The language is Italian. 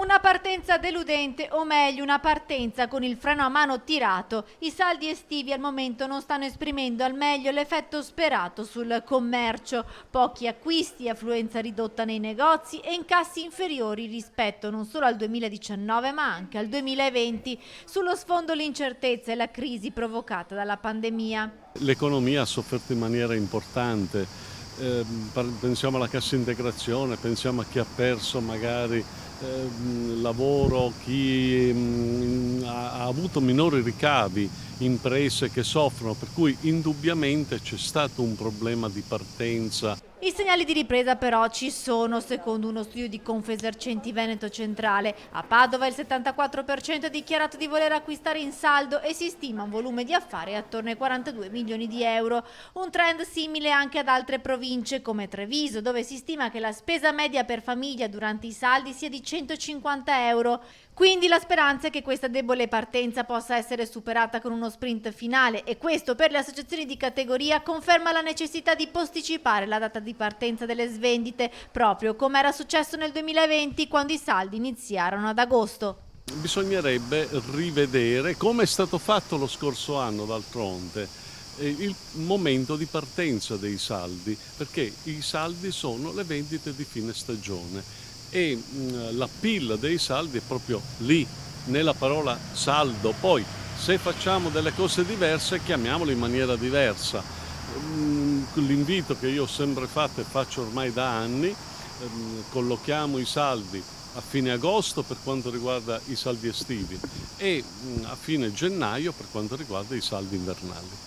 Una partenza deludente, o meglio una partenza con il freno a mano tirato. I saldi estivi al momento non stanno esprimendo al meglio l'effetto sperato sul commercio. Pochi acquisti, affluenza ridotta nei negozi e incassi inferiori rispetto non solo al 2019 ma anche al 2020. Sullo sfondo l'incertezza e la crisi provocata dalla pandemia. L'economia ha sofferto in maniera importante, pensiamo alla cassa integrazione, pensiamo a chi ha perso magari lavoro, chi ha avuto minori ricavi, imprese che soffrono, per cui indubbiamente c'è stato un problema di partenza. I segnali di ripresa però ci sono, secondo uno studio di Confesercenti Veneto Centrale. A Padova il 74% ha dichiarato di voler acquistare in saldo e si stima un volume di affari attorno ai 42 milioni di euro. Un trend simile anche ad altre province come Treviso, dove si stima che la spesa media per famiglia durante i saldi sia di 150 euro. Quindi la speranza è che questa debole partenza possa essere superata con uno sprint finale e questo per le associazioni di categoria conferma la necessità di posticipare la data di partenza delle svendite, proprio come era successo nel 2020 quando i saldi iniziarono ad agosto. Bisognerebbe rivedere, come è stato fatto lo scorso anno d'altronde, il momento di partenza dei saldi, perché i saldi sono le vendite di fine stagione e l'appeal dei saldi è proprio lì, nella parola saldo. Poi se facciamo delle cose diverse, chiamiamolo in maniera diversa. L'invito che io ho sempre fatto e faccio ormai da anni, collochiamo i saldi a fine agosto per quanto riguarda i saldi estivi e a fine gennaio per quanto riguarda i saldi invernali.